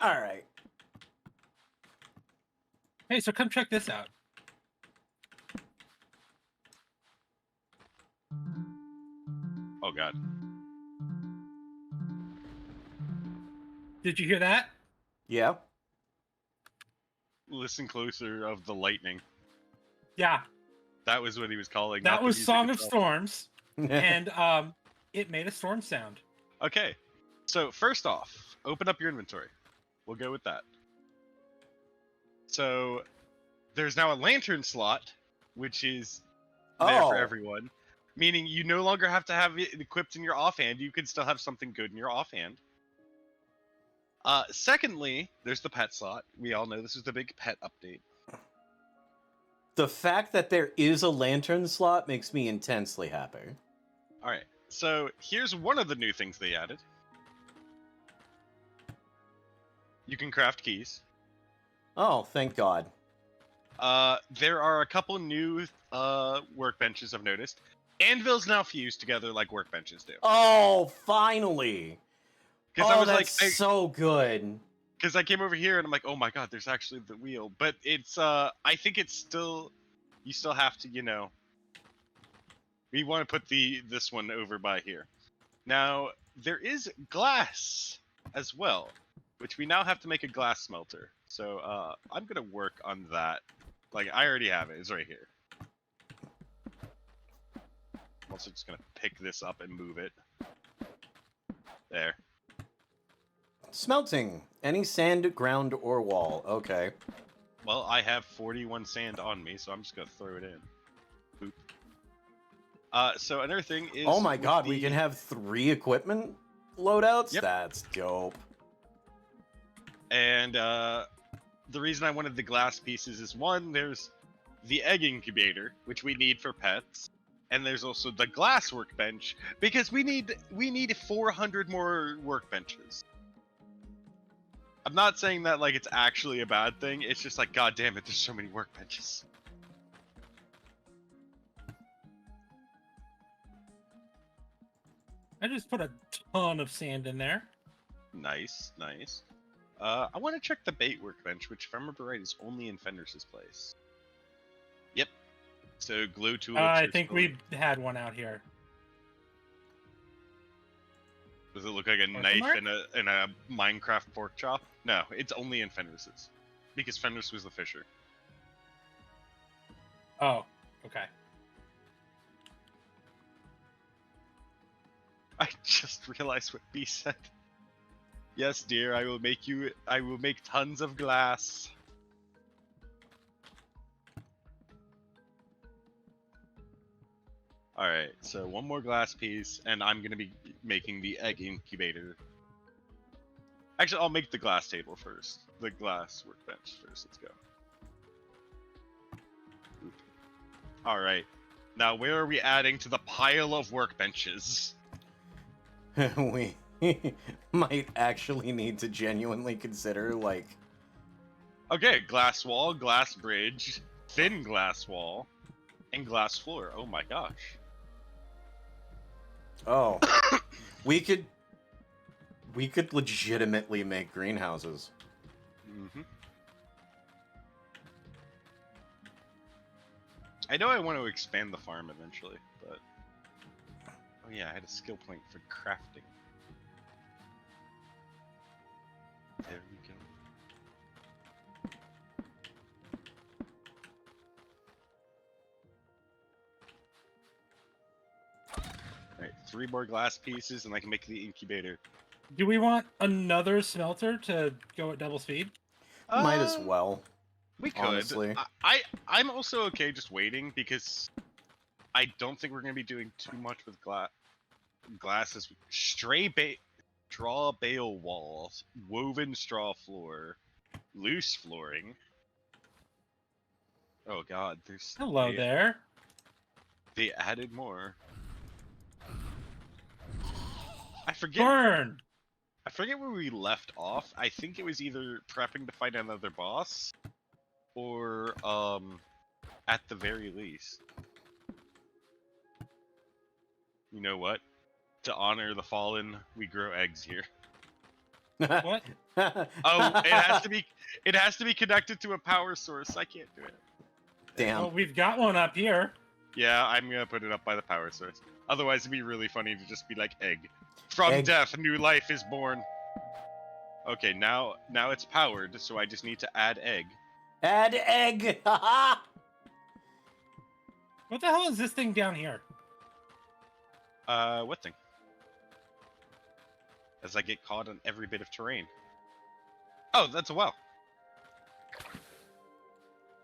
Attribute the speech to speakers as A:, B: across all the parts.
A: All right.
B: Hey, so come check this out.
C: Oh god.
B: Did you hear that?
A: Yeah.
C: Listen closer of the lightning.
B: Yeah,
C: That was what he was calling.
B: that
C: not the
B: was
C: music
B: Song of
C: itself.
B: Storms, and it made a storm sound.
C: Okay. So first off, open up your inventory. We'll go with that. So there's now a lantern slot, which is there for everyone. Meaning you no longer have to have it equipped in your offhand. You can still have something good in your offhand. Secondly, there's the pet slot. We all know this is the big pet update.
A: The fact that there is a lantern slot makes me intensely happy.
C: Alright, so here's one of the new things they added. You can craft keys.
A: Oh, thank God.
C: There are a couple new workbenches I've noticed. Anvils now fuse together like workbenches do.
A: Oh, finally.
C: Because I was
A: that's
C: like,
A: so good.
C: because I came over here and I'm like, oh my god, there's actually the wheel. But it's, I think it's still, you still have to, you know, we want to put this one over by here. Now, there is glass as well, which we now have to make a glass smelter. So, I'm going to work on that. Like, I already have it. It's right here. I'm also just going to pick this up and move it. There.
A: Smelting. Any sand, ground, or wall. Okay.
C: Well, I have 41 sand on me, so I'm just going to throw it in. Boop. So another thing is...
A: Oh my god, we can have 3 equipment loadouts?
C: Yep.
A: That's dope.
C: And the reason I wanted the glass pieces is, one, there's the egg incubator, which we need for pets. And there's also the glass workbench, because we need 400 more workbenches. I'm not saying that like it's actually a bad thing, it's just like, god damn it, there's so many workbenches.
B: I just put a ton of sand in there.
C: Nice, nice. I want to check the bait workbench, which if I remember right is only in Fenris's place. Yep. So glue tool.
B: I think we had one out here.
C: Does it look like a knife and a Minecraft pork chop? No, it's only in Fenris's. Because Fenris was the fisher.
B: Oh, okay.
C: I just realized what B said. Yes, dear, I will make tons of glass. Alright, so one more glass piece, and I'm gonna be making the egg incubator. Actually, I'll make the glass table first. The glass workbench first. Let's go. Alright. Now, where are we adding to the pile of workbenches?
A: We might actually need to genuinely consider, like...
C: Okay, glass wall, glass bridge, thin glass wall, and glass floor. Oh my gosh.
A: Oh. we could legitimately make greenhouses.
C: Mm-hmm. I know I want to expand the farm eventually, but... Oh yeah, I had a skill point for crafting. There we go. Alright, 3 more glass pieces and I can make the incubator.
B: Do we want another smelter to go at double speed?
A: Might as well.
C: We could.
A: Honestly.
C: I'm also okay just waiting because I don't think we're going to be doing too much with glasses. Straw bale walls, woven straw floor, loose flooring. Oh god, there's...
B: Hello there.
C: They added more. I forget where we left off. I think it was either prepping to fight another boss, or at the very least. You know what? To honor the fallen, we grow eggs here.
B: What?
C: Oh, it has to be connected to a power source. I can't do it.
A: Damn.
B: Well, we've got one up here.
C: Yeah, I'm gonna put it up by the power source. Otherwise, it'd be really funny to just be like egg. From
A: Egg.
C: death, new life is born. Okay, now it's powered, so I just need to add egg.
A: Add egg. Haha.
B: What the hell is this thing down here?
C: What thing? As I get caught on every bit of terrain. Oh, that's a well.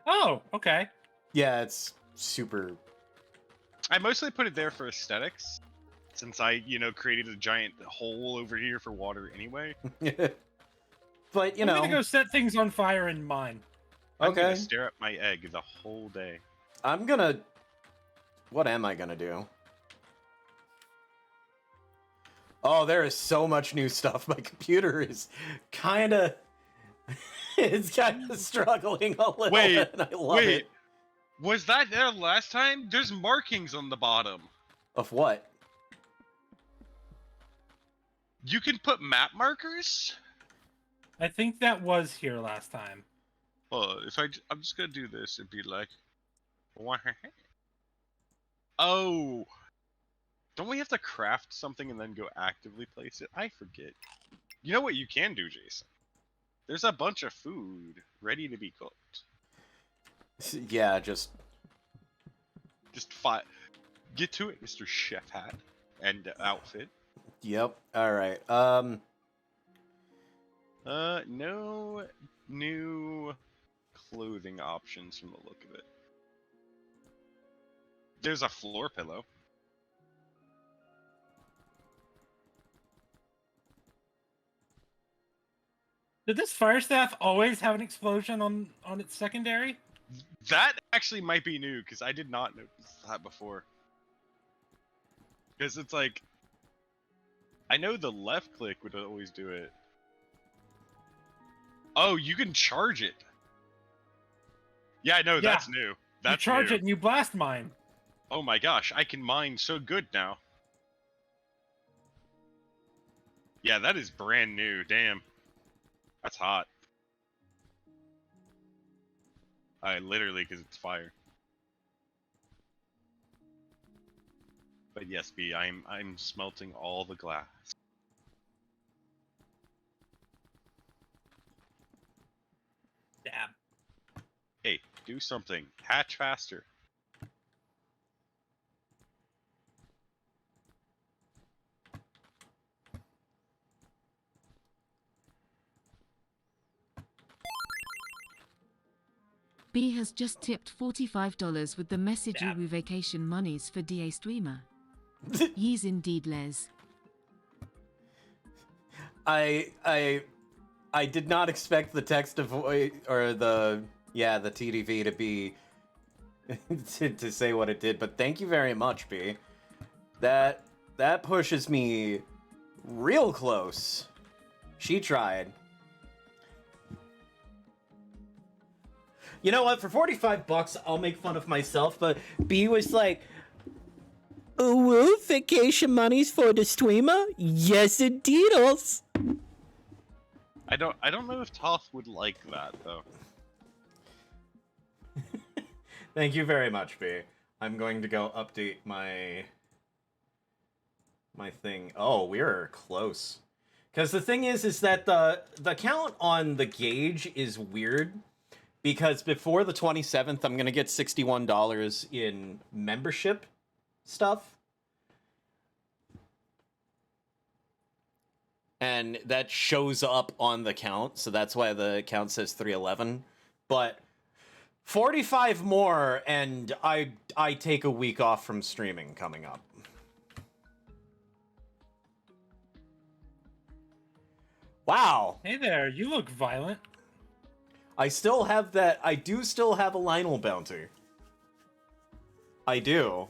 B: Oh, okay.
A: Yeah, it's super.
C: I mostly put it there for aesthetics, since I, created a giant hole over here for water anyway.
A: But
B: I'm gonna go set things on fire in mine.
C: I'm
A: Okay.
C: gonna stare at my egg the whole day.
A: I'm gonna. What am I gonna do? Oh, there is so much new stuff. My computer is kind of. It's kind of struggling a little
C: Wait,
A: bit, and I love it.
C: Was that there last time? There's markings on the bottom.
A: Of what?
C: You can put map markers?
B: I think that was here last time.
C: If I'm just gonna do this and be like, oh, don't we have to craft something and then go actively place it? I forget. You know what you can do, Jason? There's a bunch of food ready to be cooked.
A: Yeah, just
C: Get to it, Mr. Chef Hat and outfit.
A: yep. All right.
C: No new clothing options from the look of it. There's a floor pillow.
B: Did this fire staff always have an explosion on its secondary?
C: That actually might be new, because I did not notice that before. Because it's like, I know the left click would always do it. Oh, you can charge it. Yeah, I know, that's new. That's
B: you charge
C: new.
B: it and you blast mine.
C: Oh my gosh, I can mine so good now. Yeah, that is brand new, damn. That's hot. Literally, because it's fire. But yes, B, I'm smelting all the glass.
B: Damn.
C: Hey, do something. Hatch faster.
D: B has just tipped $45 with the message
B: Damn.
D: Uwu vacation monies for DA streamer. Yees indeed, Les.
A: I did not expect the text of or the TDV to be to say what it did, but thank you very much, B. That pushes me real close. She tried. You know what? For $45, I'll make fun of myself, but B was like, "Ooh, vacation money's for the streamer? Yes, indeedles."
C: I don't know if Toth would like that though.
A: Thank you very much, B. I'm going to go update my thing. Oh, we're close. Because the thing is that the count on the gauge is weird. Because before the 27th, I'm going to get $61 in membership stuff. And that shows up on the count, so that's why the count says 311. But 45 more, and I take a week off from streaming coming up. Wow.
B: Hey there, you look violent.
A: I still have that. I do still have a Lionel bounty. I do.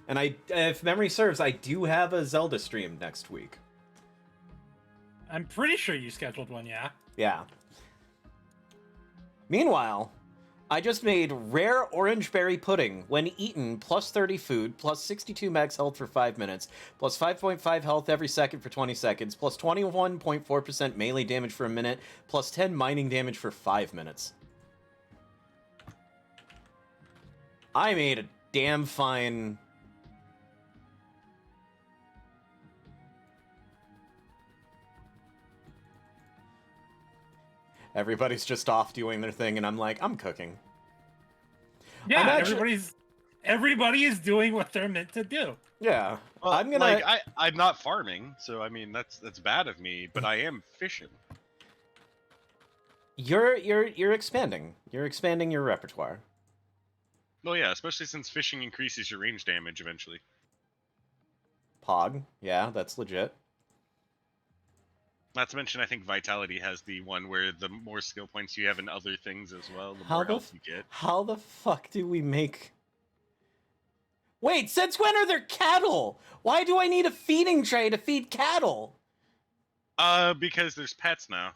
A: And if memory serves, I do have a Zelda stream next week.
B: I'm pretty sure you scheduled one, yeah.
A: Yeah. Meanwhile, I just made rare orange berry pudding. When eaten, plus 30 food, plus 62 max health for 5 minutes, plus 5.5 health every second for 20 seconds, plus 21.4% melee damage for a minute, plus 10 mining damage for 5 minutes. I made a damn fine... Everybody's just off doing their thing, and I'm like, I'm cooking.
B: Yeah,
A: I'm actually-
B: everybody is doing what they're meant to do.
A: Yeah.
C: Well,
A: I'm gonna...
C: like I'm not farming, so I mean that's bad of me, but I am fishing.
A: You're expanding. You're expanding your repertoire.
C: Well, yeah, especially since fishing increases your range damage eventually.
A: Pog. Yeah, that's legit.
C: Not to mention, I think Vitality has the one where the more skill points you have in other things as well, the more health you get.
A: How the fuck do we make... Wait, since when are there cattle? Why do I need a feeding tray to feed cattle?
C: Because there's pets now.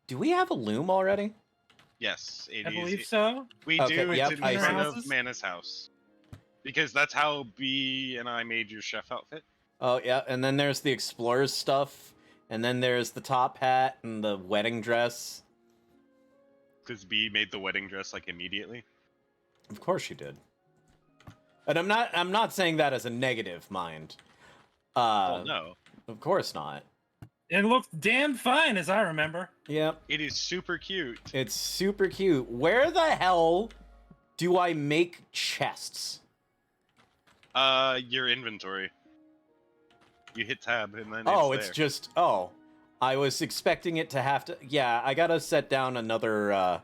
A: Do we have a loom already?
C: Yes, it
B: I
C: is.
B: believe so.
C: We
A: Okay,
C: do.
A: yep,
C: It's in
A: I
C: front
B: see.
C: of Mana's house. Because that's how B and I made your chef outfit.
A: Oh, yeah, and then there's the explorer's stuff, and then there's the top hat and the wedding dress.
C: Because B made the wedding dress like immediately.
A: Of course she did. And I'm not saying that as a negative, mind.
C: Well, no.
A: Of course not.
B: It looks damn fine, as I remember.
A: Yep.
C: It is super cute.
A: It's super cute. Where the hell do I make chests?
C: Your inventory. You hit tab and then
A: It's
C: there.
A: just... Oh. I was expecting it to have to... Yeah, I gotta set down another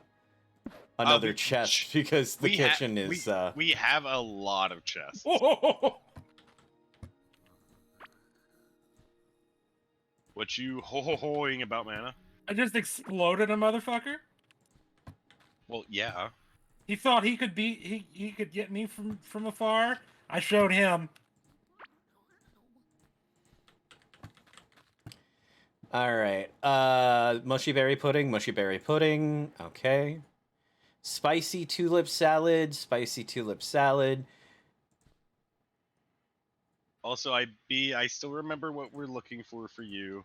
C: but
A: chest because the kitchen is...
C: We have a lot of chests. What you ho-ho-hoing about, Mana?
B: I just exploded a motherfucker.
C: Well, yeah.
B: He thought he could he could get me from afar. I showed him.
A: All right. Mushy berry pudding. Okay. Spicy tulip salad.
C: Also, I still remember what we're looking for you.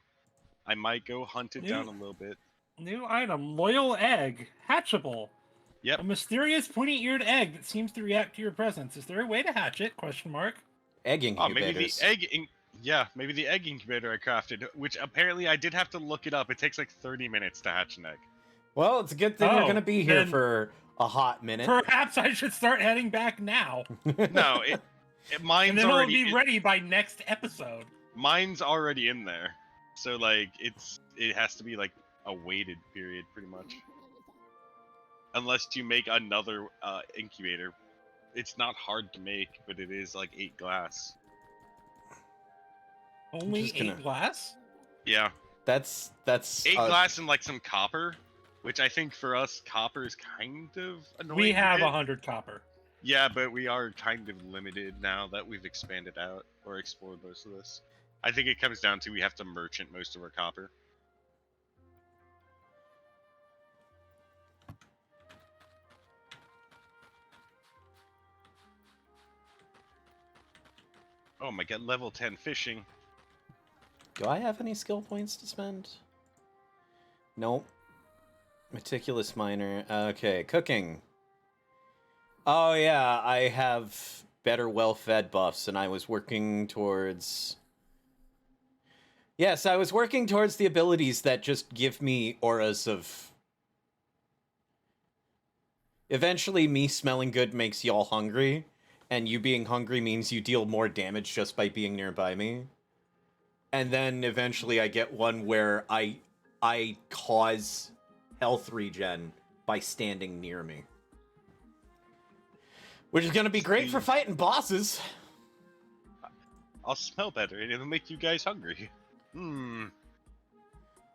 C: I might go hunt it down a little bit.
B: New item: loyal egg, hatchable.
C: Yep.
B: A mysterious pointy-eared egg that seems to react to your presence. Is there a way to hatch it? Question mark.
A: Egg
C: Oh, maybe
A: incubators.
C: the egg. Maybe the egg incubator I crafted, which apparently I did have to look it up. It takes like 30 minutes to hatch an egg.
A: Well, it's a good thing you're
B: Oh,
A: gonna be here
B: then-
A: for a hot minute.
B: Perhaps I should start heading back now,
C: No, mine's
B: and then it'll
C: already
B: be ready by next episode.
C: mine's already in there. So like it has to be like a waited period pretty much. Unless you make another incubator. It's not hard to make, but it is like 8 glass.
B: Only
A: just gonna-
B: 8 glass?
C: Yeah.
A: That's
C: 8 glass and like some copper, which I think for us copper is kind of annoying.
B: We
C: to
B: have
C: get.
B: 100 copper.
C: Yeah, but we are kind of limited now that we've expanded out or explored most of this. I think it comes down to we have to merchant most of our copper. Oh my god, level 10 fishing.
A: Do I have any skill points to spend? Nope. Meticulous miner. Okay, cooking. Oh yeah, I have better well-fed buffs, and I was working towards... Yes, I was working towards the abilities that just give me auras of... Eventually, me smelling good makes y'all hungry, and you being hungry means you deal more damage just by being nearby me. And then eventually I get one where I cause health regen by standing near me. Which is going to be great for fighting bosses.
C: I'll smell better and it'll make you guys hungry.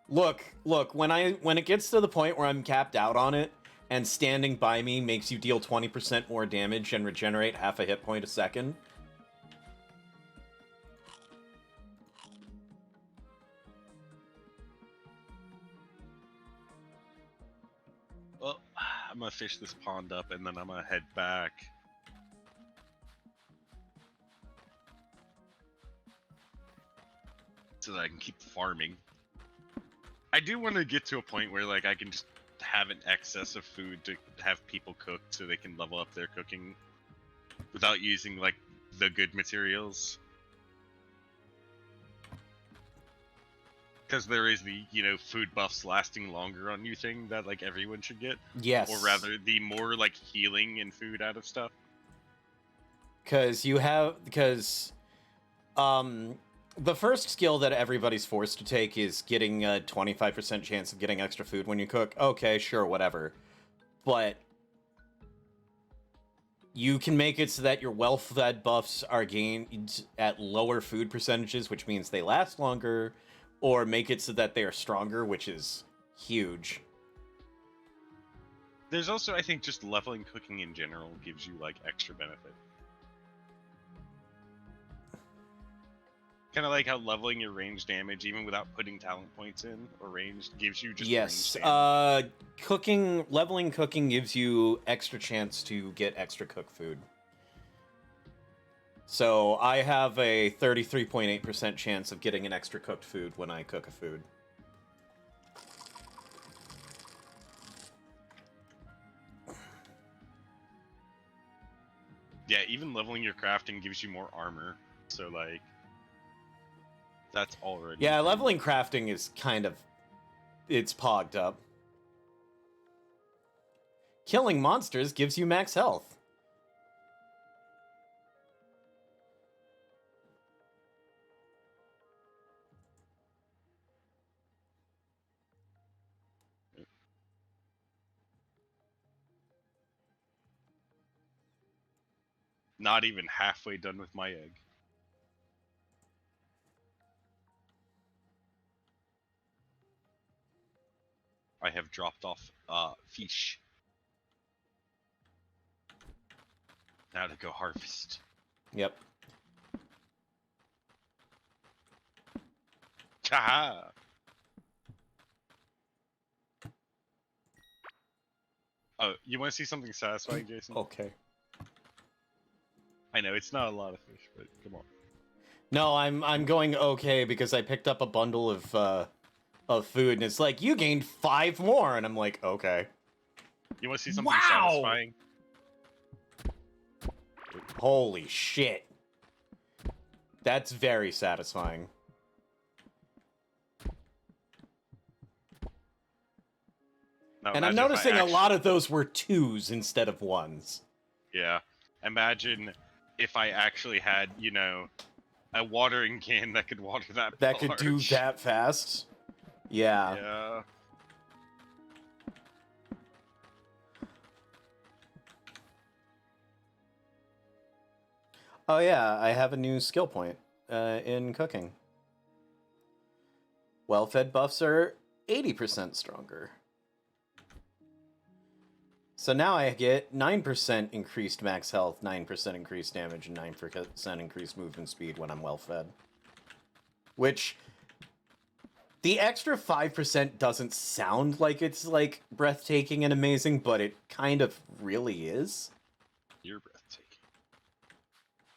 A: Look, when it gets to the point where I'm capped out on it, and standing by me makes you deal 20% more damage and regenerate half a hit point a second.
C: I'm gonna fish this pond up, and then I'm gonna head back. So that I can keep farming. I do want to get to a point where like I can just have an excess of food to have people cook so they can level up their cooking without using like the good materials. Because there is the, food buffs lasting longer on you thing that like everyone should get.
A: Yes.
C: Or rather, the more like healing and food out of stuff.
A: Because the first skill that everybody's forced to take is getting a 25% chance of getting extra food when you cook. Okay, sure, whatever. But you can make it so that your well-fed buffs are gained at lower food percentages, which means they last longer, or make it so that they are stronger, which is huge.
C: There's also, I think, just leveling cooking in general gives you like extra benefit. Kind of like how leveling your range damage, even without putting talent points in or range, gives you just
A: Yes,
C: range damage.
A: leveling cooking gives you extra chance to get extra cooked food. So I have a 33.8% chance of getting an extra cooked food when I cook a food.
C: Yeah, even leveling your crafting gives you more armor. So like, that's already...
A: Yeah, leveling crafting is it's pogged up. Killing monsters gives you max health.
C: Not even halfway done with my egg. I have dropped off fish. Now to go harvest.
A: Yep.
C: Haha! Oh, you want to see something satisfying, Jason?
A: Okay.
C: I know, it's not a lot of fish, but come on.
A: No, I'm going okay because I picked up a bundle of food and it's like, you gained 5 more, and I'm like, okay.
C: You want to see something
B: Wow!
C: satisfying?
A: Holy shit. That's very satisfying.
C: Now,
A: And I'm
C: imagine if I
A: noticing a
C: actu-
A: lot of those were 2s instead of 1s.
C: Yeah. Imagine if I actually had, a watering can that could water that
A: That could do
C: large.
A: that fast. Yeah.
C: Yeah.
A: Oh yeah, I have a new skill point in cooking. Well-fed buffs are 80% stronger. So now I get 9% increased max health, 9% increased damage, and 9% increased movement speed when I'm well-fed. Which, the extra 5% doesn't sound like it's, like, breathtaking and amazing, but it kind of really is.
C: You're breathtaking.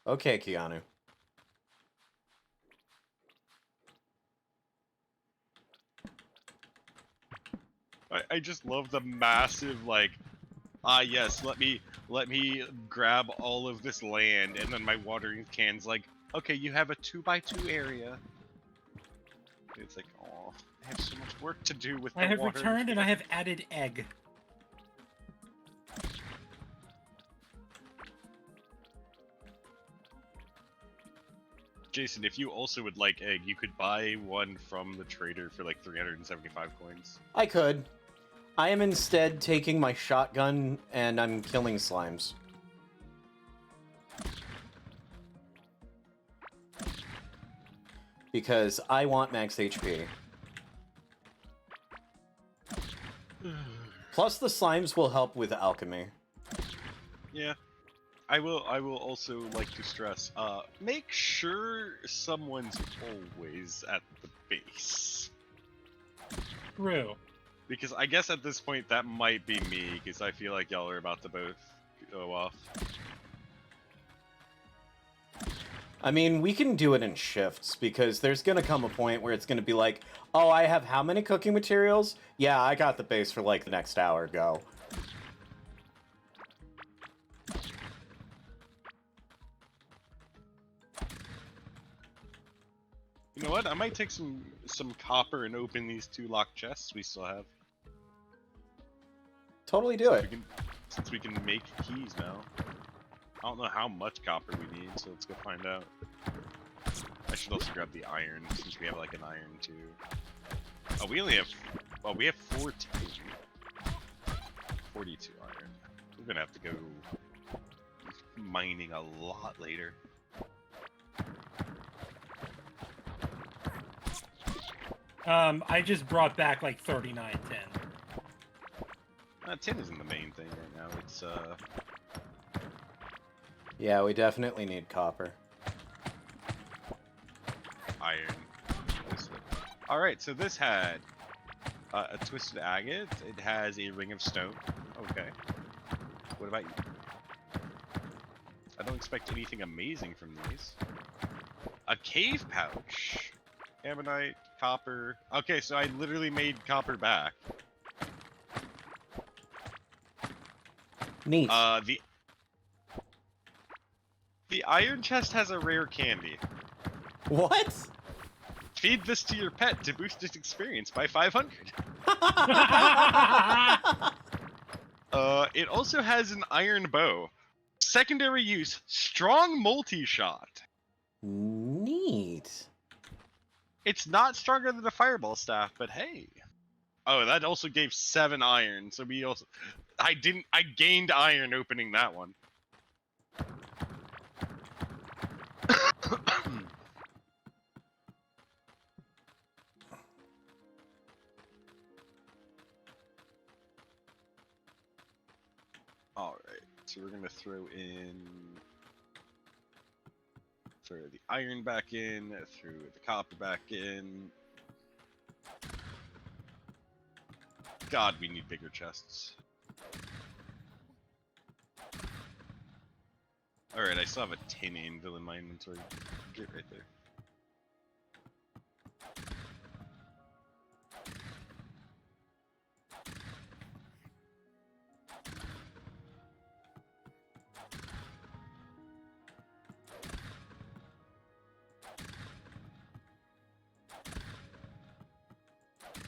A: Okay, Keanu.
C: I just love the massive, like, yes, let me grab all of this land, and then my watering can's like, okay, you have a 2x2 area. It's like, oh, I have so much work to do with the
B: I have
C: watering
B: returned and I
C: can.
B: have added egg.
C: Jason, if you also would like egg, you could buy one from the trader for like 375 coins.
A: I could. I am instead taking my shotgun and I'm killing slimes. Because I want max HP. Plus the slimes will help with alchemy.
C: Yeah. I will also like to stress, make sure someone's always at the base.
B: True.
C: Because I guess at this point that might be me, because I feel like y'all are about to both go off.
A: I mean, we can do it in shifts, because there's gonna come a point where it's gonna be like, oh, I have how many cooking materials? Yeah, I got the base for like the next hour, go.
C: You know what? I might take some copper and open these 2 locked chests we still have.
A: Totally do it.
C: Since we can make keys now. I don't know how much copper we need, so let's go find out. I should also grab the iron, since we have like an iron too. Oh, we only have... Well, we have 14. 42 iron. We're gonna have to go mining a lot later.
B: I just brought back like 39 tin.
C: Tin isn't the main thing right now. It's
A: Yeah, we definitely need copper.
C: iron. Alright, so this had a twisted agate. It has a ring of stone. Okay. What about you? I don't expect anything amazing from these. A cave pouch. Ammonite, copper. Okay, so I literally made copper back.
A: Neat.
C: The iron chest has a rare candy.
A: What?
C: Feed this to your pet to boost its experience by 500. It also has an iron bow. Secondary use, strong multi-shot.
A: Neat.
C: It's not stronger than a fireball staff, but hey. Oh, that also gave 7 iron, so we also... I gained iron opening that one. Alright, so we're gonna throw the iron back in, throw the copper back in. God, we need bigger chests. Alright, I still have a tin anvil in my inventory. Get right there.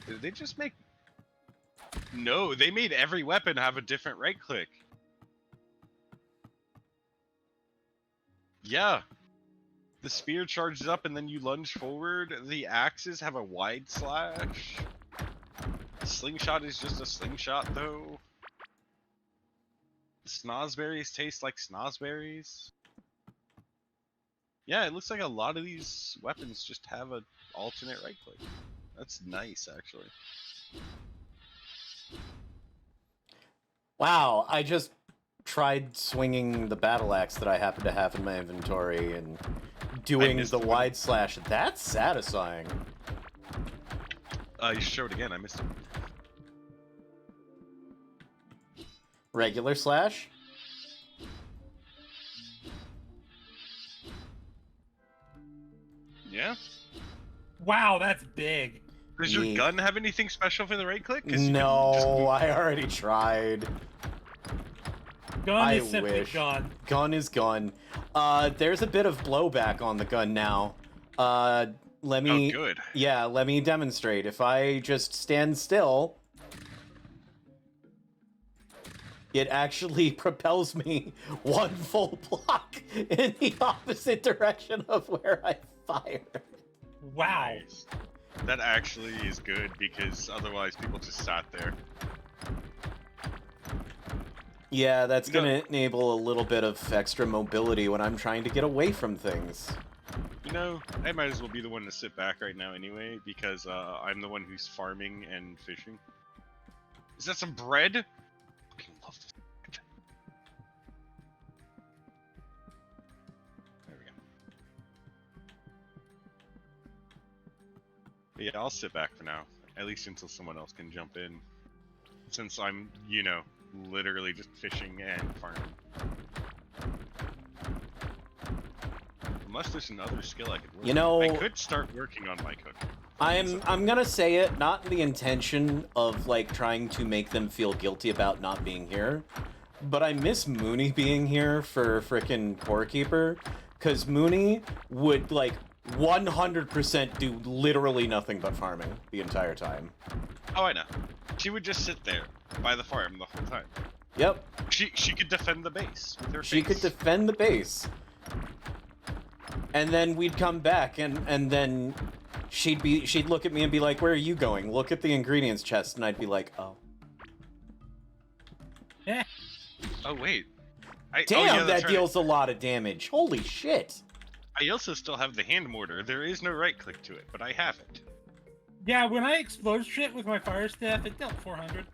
C: Did they just make... No, they made every weapon have a different right click. Yeah. The spear charges up and then you lunge forward. The axes have a wide slash. The slingshot is just a slingshot though. The snozberries taste like snozberries. Yeah, it looks like a lot of these weapons just have an alternate right click. That's nice, actually.
A: Wow, I just tried swinging the battle axe that I happen to have in my inventory and doing the wide slash. That's satisfying.
C: You should show it again. I missed it.
A: Regular slash?
C: Yeah?
B: Wow, that's big.
C: Does your gun have anything special for the right click?
A: No, I already tried.
B: Gun is simply gun.
A: Gun is gun. There's a bit of blowback on the gun now. Let me...
C: Oh, good.
A: Yeah, let me demonstrate. If I just stand still... It actually propels me 1 full block in the opposite direction of where I fired.
B: Wow.
C: Nice. That actually is good, because otherwise people just sat there.
A: Yeah, that's gonna enable a little bit of extra mobility when I'm trying to get away from things.
C: You know, I might as well be the one to sit back right now anyway, because I'm the one who's farming and fishing. Is that some bread? I fucking love this bread. There we go. But yeah, I'll sit back for now. At least until someone else can jump in. Since I'm, you know, literally just fishing and farming. Unless there's another skill I could work
A: You know,
C: on. I could start working on my cooking.
A: I'm gonna say it, not in the intention of, like, trying to make them feel guilty about not being here, but I miss Mooney being here for frickin' Core Keeper, because Mooney would, like, 100% do literally nothing but farming the entire time.
C: Oh, I know. She would just sit there by the farm the whole time.
A: Yep.
C: She could defend the base with her
A: She could
C: face.
A: defend the base. And then we'd come back, and then she'd look at me and be like, "Where are you going? Look at the ingredients chest." And I'd be like, "Oh."
B: Yeah.
C: Oh, wait.
A: Damn,
C: that's
A: that
C: right.
A: deals a lot of damage. Holy shit.
C: I also still have the hand mortar. There is no right click to it, but I have it.
B: Yeah, when I explode shit with my fire staff, it dealt 400.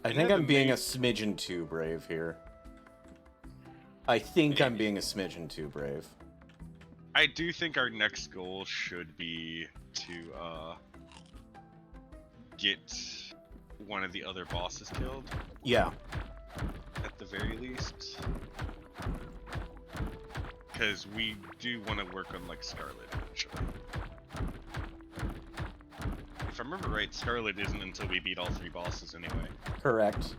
A: I think I'm being a smidgen too brave here. I think I'm being a smidgen too brave.
C: I do think our next goal should be to get one of the other bosses killed,
A: Yeah.
C: at the very least. Because we do want to work on, like, Scarlet eventually. If I remember right, Scarlet isn't until we beat all 3 bosses anyway.
A: Correct.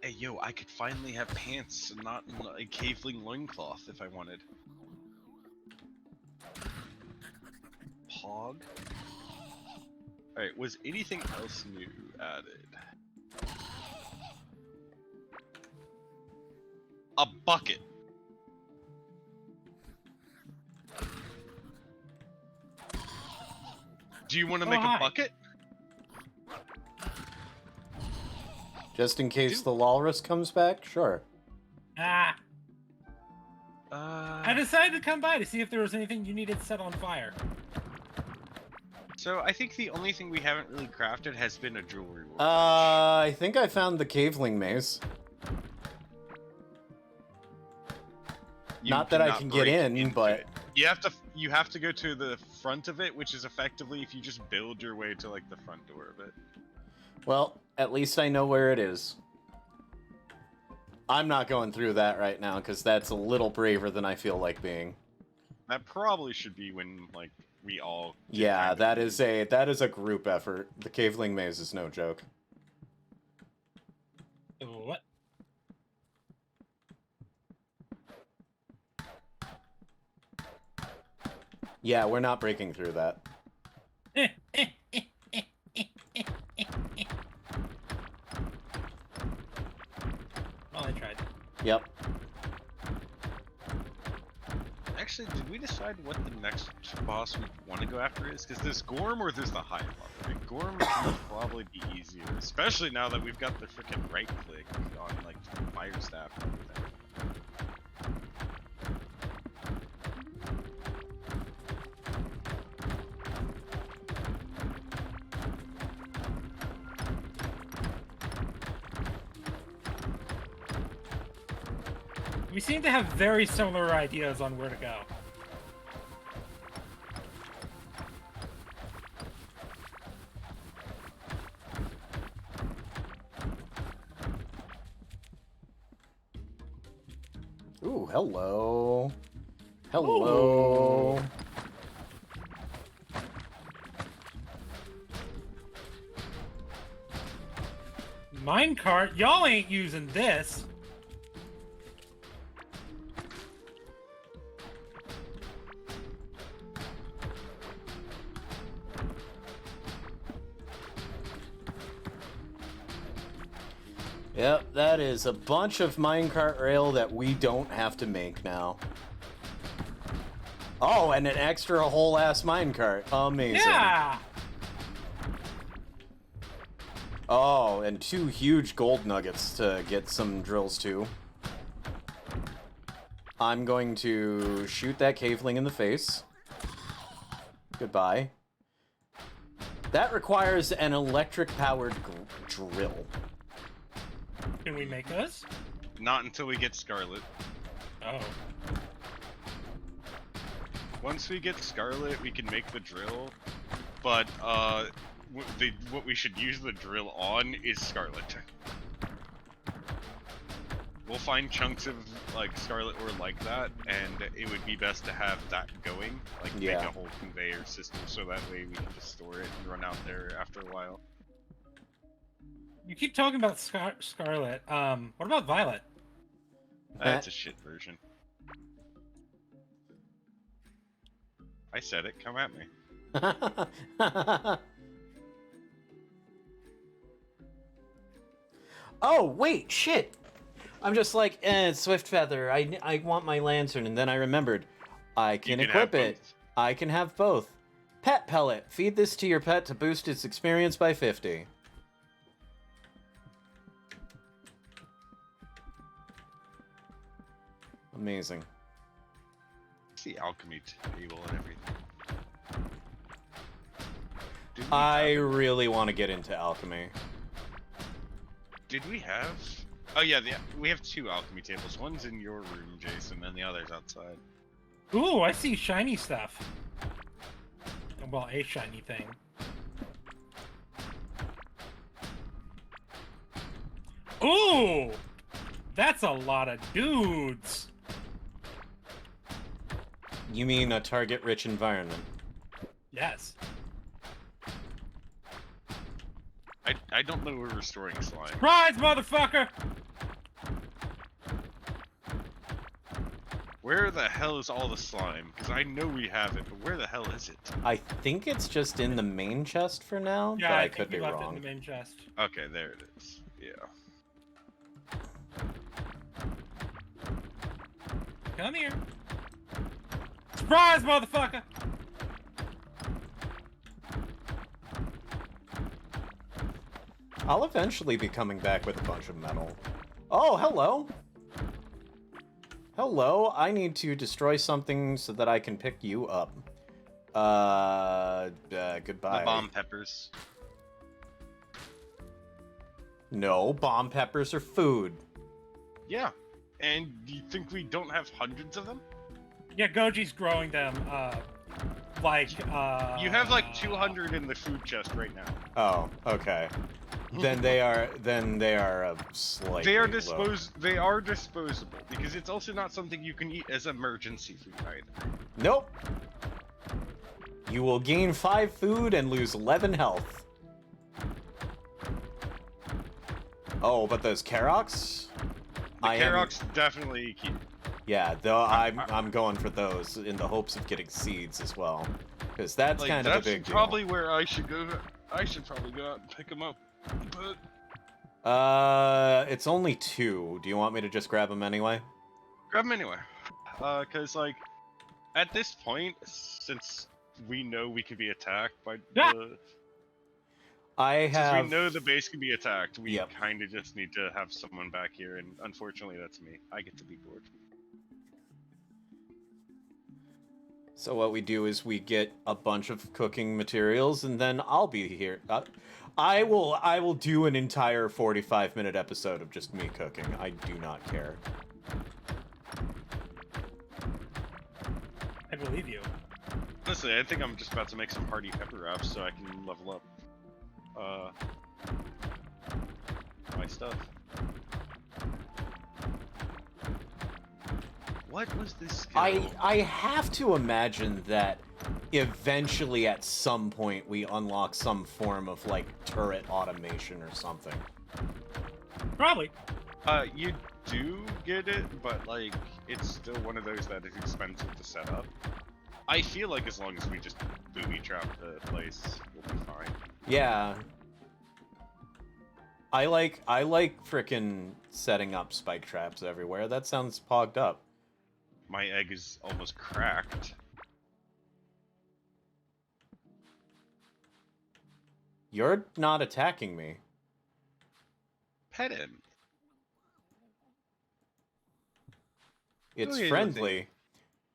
C: Hey, yo, I could finally have pants and not a caveling loincloth if I wanted. Pog? Alright, was anything else new added? A bucket! Do you want to make
B: hi.
C: a bucket?
A: Just in case the walrus comes back? Sure.
B: Ah, I decided to come by to see if there was anything you needed set on fire.
C: So I think the only thing we haven't really crafted has been a jewelry workbench.
A: I think I found the caveling maze.
C: You
A: Not that I
C: cannot
A: can get
C: break
A: in,
C: into
A: but...
C: it. You have to go to the front of it, which is effectively if you just build your way to, like, the front door of it.
A: Well, at least I know where it is. I'm not going through that right now, because that's a little braver than I feel like being.
C: That probably should be when, like, we all get
A: Yeah,
C: kind of-
A: that is a group effort. The caveling maze is no joke.
B: What?
A: Yeah, we're not breaking through that.
B: Well, I tried.
A: Yep.
C: Actually, did we decide what the next boss we want to go after is? Because there's Gorm or there's the Hive Mother. And Gorm would probably be easier, especially now that we've got the freaking right click on, like, Fire Staff and everything.
B: We seem to have very similar ideas on where to go.
A: Ooh, hello. Hello.
B: Minecart? Y'all ain't using this.
A: Yep, that is a bunch of minecart rail that we don't have to make now. Oh, and an extra whole ass minecart. Amazing.
B: Yeah.
A: Oh, and 2 huge gold nuggets to get some drills too. I'm going to shoot that caveling in the face. Goodbye. That requires an electric-powered drill.
B: Can we make those?
C: Not until we get Scarlet.
B: Oh.
C: Once we get Scarlet, we can make the drill, but what we should use the drill on is Scarlet. We'll find chunks of like Scarlet ore like that, and it would be best to have that going, like make a whole conveyor system, so that way we can just store it and run out there after a while.
B: You keep talking about Scarlet. What about Violet?
C: That's a shit version. I said it. Come at me.
A: Oh, wait, shit! I'm just like, Swift Feather, I want my lantern, and then I remembered. I can equip it.
C: Both.
A: I can have both. Pet Pellet. Feed this to your pet to boost its experience by 50. Amazing.
C: It's the alchemy table and everything.
A: I really want to get into alchemy.
C: Did we have? Oh yeah, we have 2 alchemy tables. One's in your room, Jason, and the other's outside.
B: Ooh, I see shiny stuff. Well, a shiny thing. Ooh! That's a lot of dudes!
A: You mean a target-rich environment?
B: Yes.
C: I don't know we're restoring slime.
B: Surprise, motherfucker!
C: Where the hell is all the slime? Because I know we have it, but where the hell is it?
A: I think it's just in the main chest for now,
B: Yeah,
A: but I
B: think
A: could be
B: we left it
A: wrong.
B: in the main chest.
C: Okay, there it is. Yeah.
B: Come here. Surprise, motherfucker!
A: I'll eventually be coming back with a bunch of metal. Oh, hello! Hello, I need to destroy something so that I can pick you up. Goodbye.
C: The bomb peppers.
A: No, bomb peppers are food.
C: Yeah. And you think we don't have hundreds of them?
B: Yeah, Goji's growing them,
C: You have like 200 in the food chest right now.
A: Oh, okay. Then they are slightly
C: They are
A: low.
C: They are disposable because it's also not something you can eat as emergency food either.
A: Nope. You will gain 5 food and lose 11 health. Oh, but those Karoks?
C: The Karoks definitely keep.
A: Yeah, though I'm going for those in the hopes of getting seeds as well, because that's
C: Like,
A: kind of a big
C: That's probably where I should go. I should probably go out and pick them up. But
A: it's only 2. Do you want me to just grab them anyway?
C: grab them anyway. Cause like, at this point, since we know we can be attacked by the. Since we know the base can be attacked, we kind of just need to have someone back here, and unfortunately that's me. I get to be bored.
A: So what we do is we get a bunch of cooking materials, and then I'll be here. I will do an entire 45-minute episode of just me cooking. I do not care.
B: I believe you.
C: Honestly, I think I'm just about to make some hearty pepper wraps so I can level up my stuff. What was this skill?
A: I have to imagine that eventually at some point we unlock some form of like turret automation or something.
B: Probably.
C: You do get it, but like it's still one of those that is expensive to set up. I feel like as long as we just booby trap the place, we'll be fine.
A: Yeah. I like frickin' setting up spike traps everywhere. That sounds pogged up.
C: My egg is almost cracked.
A: You're not attacking me.
C: Pet him.
A: It's
C: Okay,
A: friendly.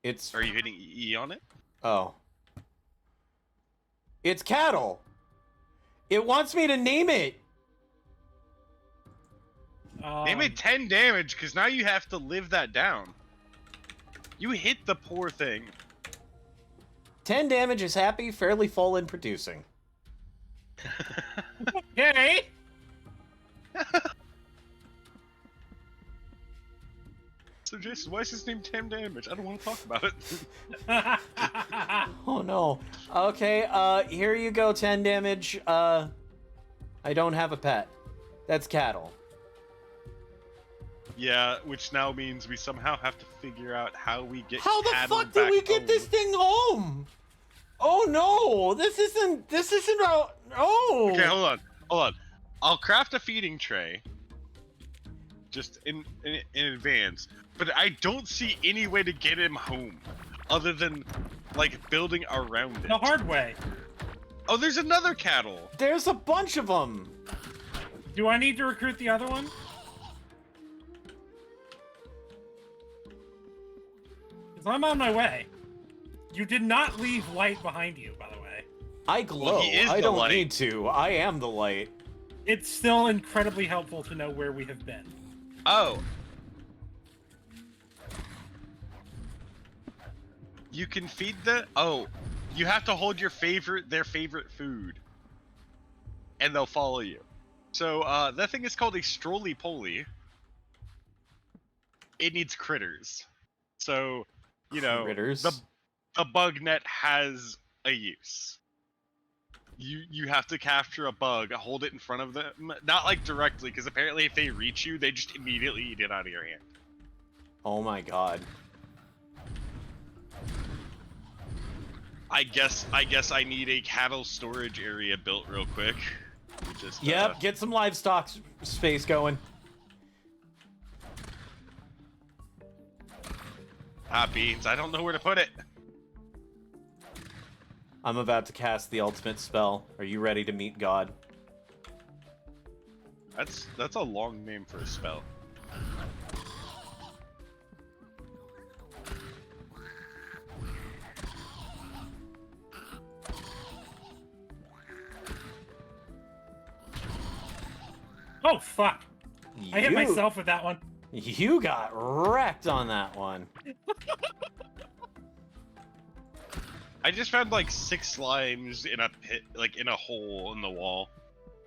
A: It's...
C: Are you hitting E on it?
A: Oh. It's cattle! It wants me to name it!
C: They made 10 damage, because now you have to live that down. You hit the poor thing.
A: 10 damage is happy, fairly full and producing.
B: Okay.
C: So Jason, why is his name 10 damage? I don't want to talk about it.
A: Oh no. Okay, here you go, 10 damage. I don't have a pet. That's cattle.
C: Yeah, which now means we somehow have to figure out how we get
A: How the
C: cattle
A: fuck did
C: back
A: we get
C: home.
A: this thing home? Oh no, this isn't a, oh.
C: Okay, hold on. I'll craft a feeding tray. Just in advance. But I don't see any way to get him home. Other than, like, building around it.
B: The hard way.
C: Oh, there's another cattle!
A: There's a bunch of them.
B: Do I need to recruit the other one? Because I'm on my way. You did not leave light behind you, by the way.
A: I glow.
C: he is
A: I
C: the
A: don't
C: light.
A: need to. I am the light.
B: It's still incredibly helpful to know where we have been.
C: Oh. You can feed the... Oh. You have to hold their favorite food. And they'll follow you. So, that thing is called a strolley-poly. It needs critters. So, you know,
A: Critters?
C: the bug net has a use. You have to capture a bug, hold it in front of them, not like directly, because apparently if they reach you, they just immediately eat it out of your hand.
A: Oh my god.
C: I guess I need a cattle storage area built real quick. Just,
A: Yep, get some livestock space going.
C: beans. I don't know where to put it.
A: I'm about to cast the ultimate spell. Are you ready to meet God?
C: That's a long name for a spell.
B: Oh, fuck. I hit
A: You-
B: myself with that one.
A: You got wrecked on that one.
C: I just found like 6 slimes in a pit, like in a hole in the wall.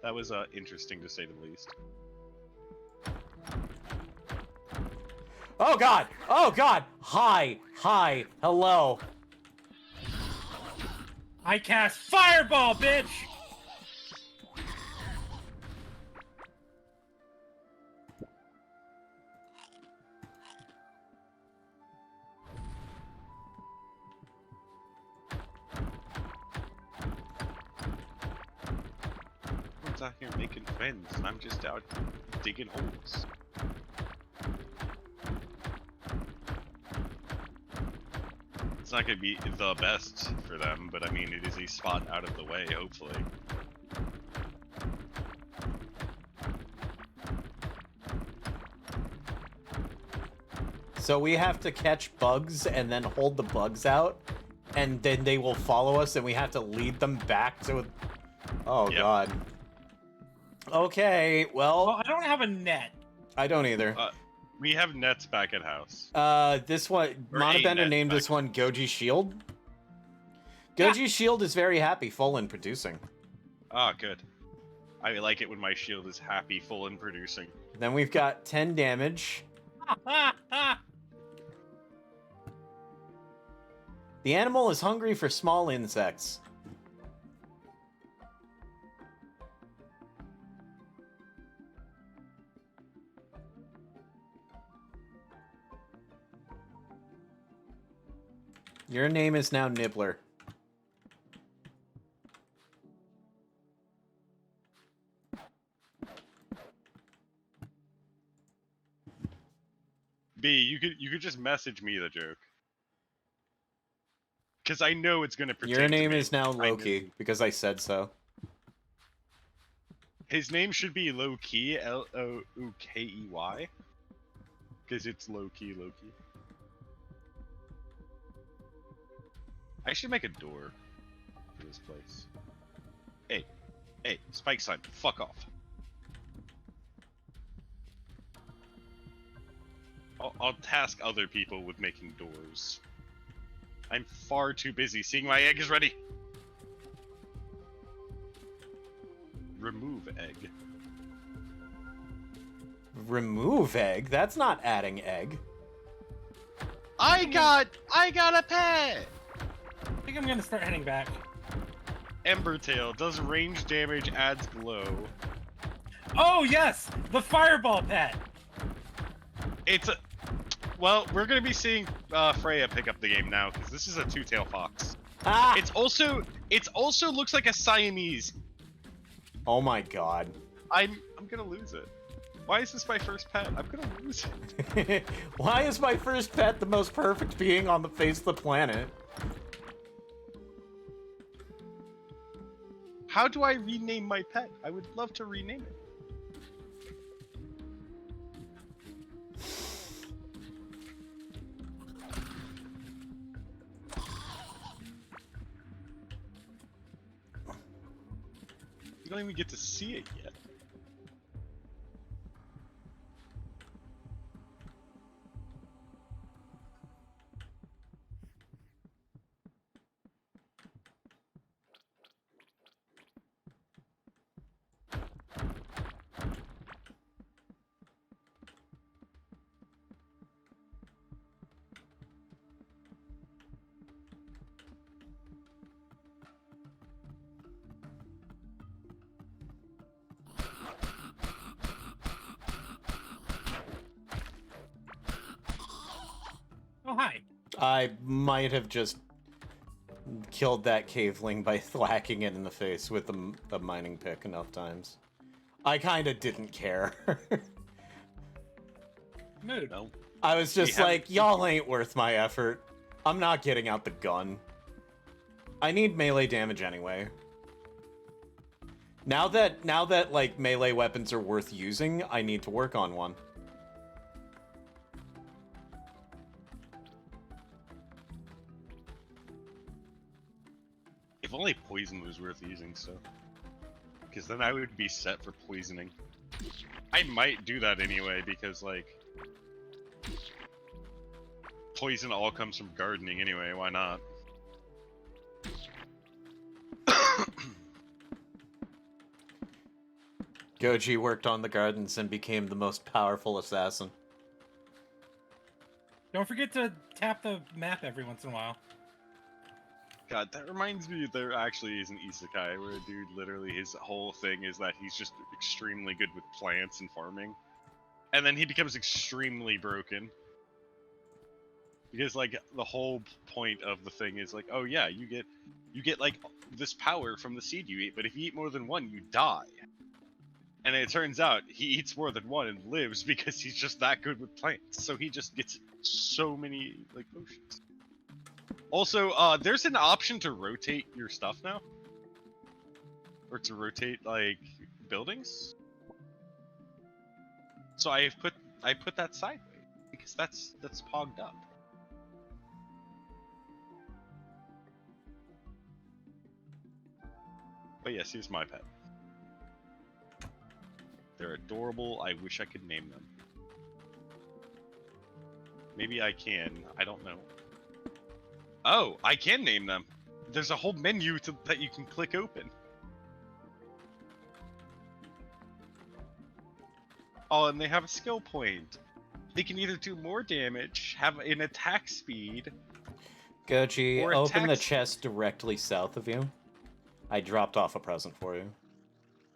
C: That was interesting to say the least.
A: Oh god! Oh god! Hi! Hi! Hello!
B: I cast Fireball, bitch!
C: Everyone's out here making friends, and I'm just out digging holes. It's not gonna be the best for them, but I mean, it is a spot out of the way, hopefully.
A: So we have to catch bugs and then hold the bugs out, and then they will follow us, and we have to lead them back to... Oh
C: Yep.
A: god. Okay,
B: Well,
A: well,
B: I don't have a net.
A: I don't either.
C: We have nets back at house.
A: This one,
C: Or a
A: Monabender
C: net
A: named
C: back.
A: this one Goji Shield. Goji Shield is very happy, full and producing.
C: Ah, good. I like it when my shield is happy, full, and producing.
A: Then we've got 10 damage. The animal is hungry for small insects. Your name is now Nibbler.
C: B, you could just message me the joke. Because I know it's gonna protect
A: Your name
C: me.
A: is now
C: I know.
A: Loki, because I said so.
C: His name should be Low Key, Loukey, because it's low key. I should make a door for this place. Hey, Spike sign, fuck off. I'll task other people with making doors. I'm far too busy seeing my egg is ready. Remove egg.
A: Remove egg? That's not adding egg.
C: I got a pet!
B: I think I'm gonna start heading back.
C: Embertail does range damage, adds glow.
B: Oh yes, the fireball pet.
C: It's a... Well, we're gonna be seeing Freya pick up the game now, because this is a two-tail fox.
A: Ah!
C: It's also looks like a Siamese.
A: Oh my god.
C: I'm gonna lose it. Why is this my first pet? I'm gonna lose it.
A: Why is my first pet the most perfect being on the face of the planet?
C: How do I rename my pet? I would love to rename it. You don't even get to see it yet.
B: Oh hi.
A: I might have just killed that caveling by thwacking it in the face with a mining pick enough times. I kinda didn't care.
B: Mood.
C: No.
A: I was just
C: We
A: like, y'all ain't worth my effort. I'm not getting out the gun. I need melee damage anyway. Now that like melee weapons are worth using, I need to work on one.
C: If only poison was worth using, so. Because then I would be set for poisoning. I might do that anyway, because, like... Poison all comes from gardening anyway, why not?
A: Goji worked on the gardens and became the most powerful assassin.
B: Don't forget to tap the map every once in a while.
C: God, that reminds me there actually is an isekai where a dude literally his whole thing is that he's just extremely good with plants and farming. And then he becomes extremely broken. Because like the whole point of the thing is like, oh yeah, you get like this power from the seed you eat, but if you eat more than one, you die. And it turns out he eats more than one and lives because he's just that good with plants. So he just gets so many like potions. Also, there's an option to rotate your stuff now. Or to rotate, like, buildings. So I put that sideways, because that's pogged up. But yes, here's my pet. They're adorable, I wish I could name them. Maybe I can, I don't know. Oh, I can name them. There's a whole menu that you can click open. Oh, and they have a skill point. They can either do more damage, have an attack speed.
A: Goji,
C: or
A: open the
C: attack
A: chest directly south of you. I dropped off a present for you.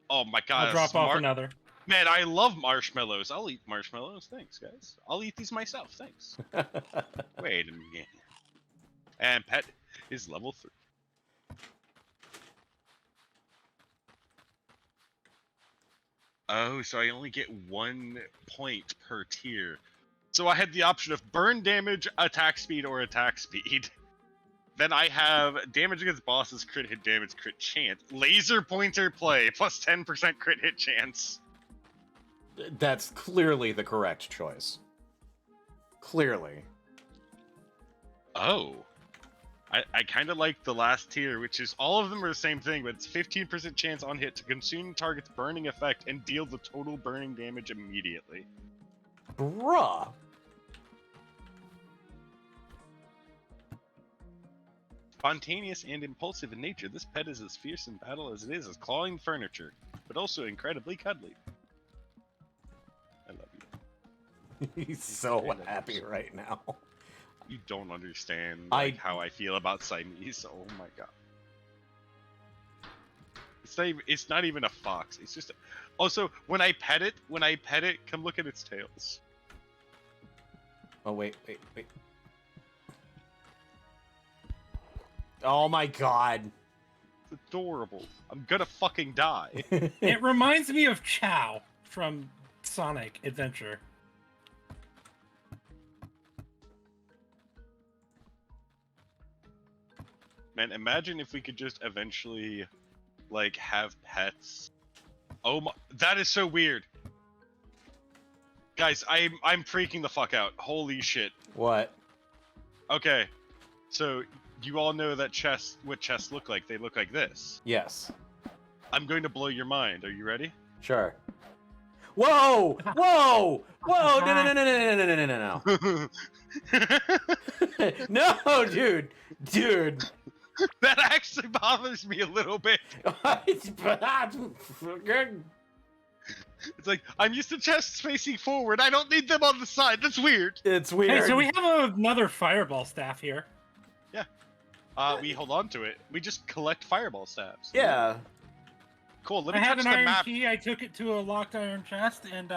C: Oh my god.
B: I'll drop off another.
C: Man, I love marshmallows. I'll eat marshmallows. Thanks, guys. I'll eat these myself. Thanks. Wait a minute. And pet is level 3. Oh, so I only get 1 point per tier. So I had the option of burn damage, attack speed, or attack speed. Then I have damage against bosses, crit hit damage, crit chance. Laser pointer play, plus 10% crit hit chance.
A: That's clearly the correct choice. Clearly.
C: Oh. I kind of like the last tier, which is all of them are the same thing, but it's 15% chance on hit to consume target's burning effect and deal the total burning damage immediately.
A: Bruh.
C: Spontaneous and impulsive in nature, this pet is as fierce in battle as it is as clawing furniture, but also incredibly cuddly. I love you.
A: He's so happy right now.
C: You don't understand like, how I feel about Siamese. Oh my god. It's not even a fox. It's just also when I pet it, come look at its tails.
A: Oh wait. Oh my god.
C: It's adorable. I'm gonna fucking die.
B: It reminds me of Chow from Sonic Adventure.
C: Man, imagine if we could just eventually, like, have pets. Oh my, that is so weird. Guys, I'm freaking the fuck out. Holy shit.
A: What?
C: Okay, so you all know that what chests look like. They look like this.
A: Yes.
C: I'm going to blow your mind. Are you ready?
A: Sure. Whoa! Whoa! Whoa! No! No, dude! Dude!
C: That actually bothers me a little bit. It's like, I'm used to chests facing forward. I don't need them on the side. That's weird.
A: It's weird.
B: Hey, so we have another fireball staff here.
C: Yeah. We hold on to it. We just collect fireball staves.
A: Yeah.
C: Cool. Let
B: I
C: me
B: had
C: touch
B: an
C: the
B: iron
C: map.
B: key. I took it to a locked iron chest and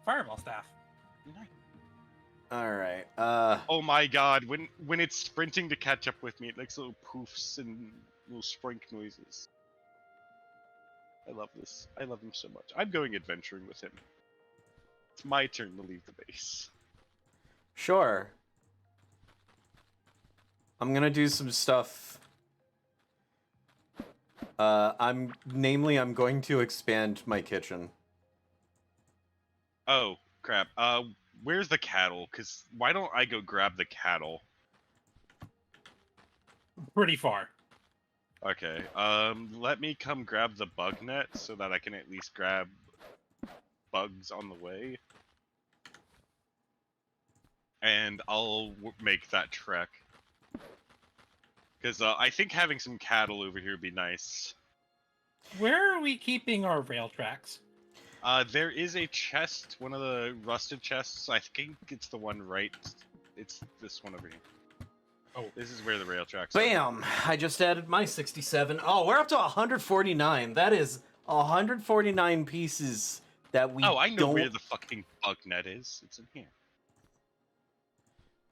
B: fireball staff.
A: All right.
C: Oh my god, when it's sprinting to catch up with me, it makes little poofs and little sprink noises. I love this. I love him so much. I'm going adventuring with him. It's my turn to leave the base.
A: Sure. I'm gonna do some stuff. I'm going to expand my kitchen.
C: Oh, crap. Where's the cattle? Because why don't I go grab the cattle?
B: Pretty far.
C: Okay, let me come grab the bug net so that I can at least grab bugs on the way. And I'll make that trek. Because I think having some cattle over here would be nice.
B: Where are we keeping our rail tracks?
C: There is a chest, one of the rusted chests. I think it's the one right. It's this one over here. Oh, this is where the rail tracks are.
A: Bam! I just added my 67. Oh, we're up to 149. That is 149 pieces that we
C: Oh, I know
A: don't...
C: where the fucking bug net is. It's in here.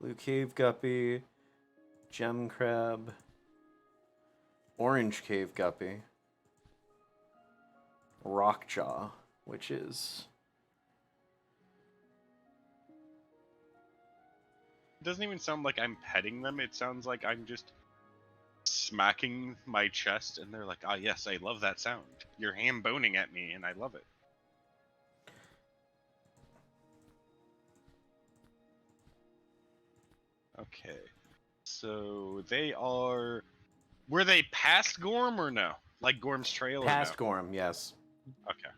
A: Blue cave guppy, gem crab, orange cave guppy, rockjaw, which is...
C: It doesn't even sound like I'm petting them. It sounds like I'm just smacking my chest, and they're like, "Ah, yes, I love that sound. You're ham boning at me, and I love it." Okay, so they are. Were they past Gorm or no? Like Gorm's Trail?
A: Past
C: or no?
A: Gorm, yes.
C: Okay.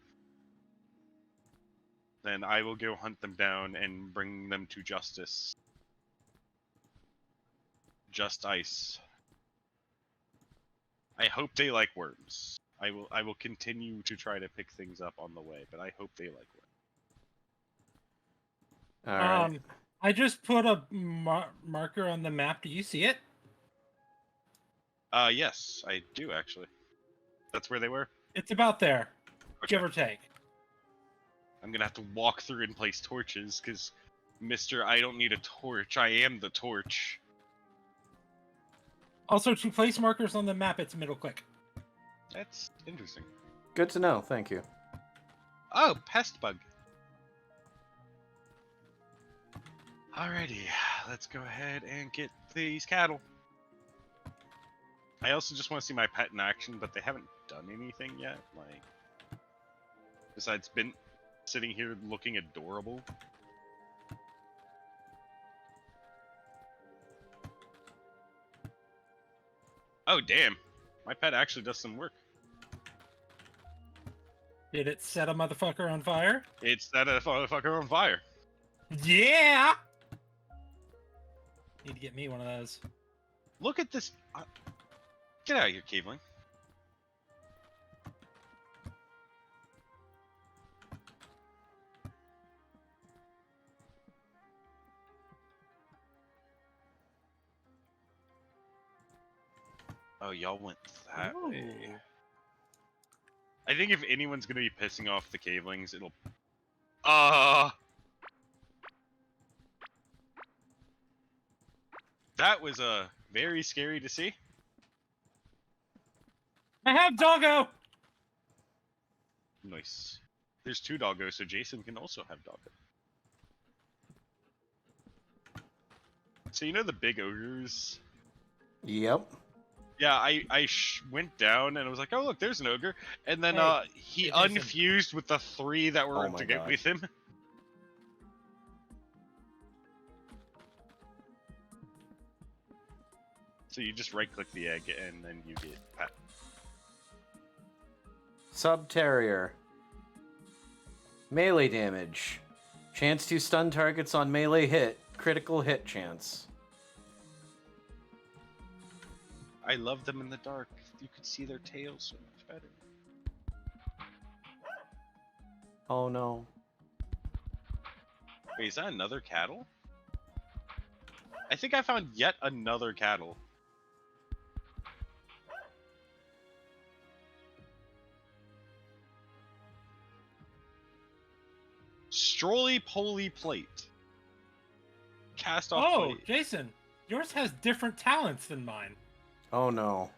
C: Then I will go hunt them down and bring them to justice. Just ice. I hope they like worms. I will continue to try to pick things up on the way, but I hope they like worms.
A: All right.
B: I just put a marker on the map. Do you see it?
C: Yes, I do actually. That's where they were?
B: It's about there,
C: Okay.
B: give or take.
C: I'm gonna have to walk through and place torches, because, Mr. I don't need a torch, I am the torch.
B: Also, to place markers on the map, it's middle click.
C: That's interesting.
A: Good to know, thank you.
C: Oh, pest bug. Alrighty, let's go ahead and get these cattle. I also just want to see my pet in action, but they haven't done anything yet. Like, besides been sitting here looking adorable. Oh damn, my pet actually does some work.
B: Did it set a motherfucker on fire?
C: It set a motherfucker on fire.
B: Yeah! Need to get me one of those.
C: Look at this. Get out of here, caveling. Oh, y'all went that way.
B: Ooh.
C: I think if anyone's gonna be pissing off the cavelings, it'll. That was very scary to see.
B: I have doggo!
C: Nice. There's 2 doggos, so Jason can also have doggo. So you know the big ogres?
A: Yep.
C: Yeah, I went down and I was like, oh look, there's an ogre, and then
B: Hey,
C: he
B: hey, Jason.
C: unfused with the 3 that were
A: Oh my
C: to get
A: God.
C: with him. So you just right-click the egg and then you get pet.
A: Subterrier. Melee damage. Chance to stun targets on melee hit. Critical hit chance.
C: I love them in the dark. You could see their tails so much better.
A: Oh no.
C: Wait, is that another cattle? I think I found yet another cattle. Stroly-poly plate. Cast off
B: Oh,
C: plate.
B: Jason, yours has different talents than mine.
A: Oh no.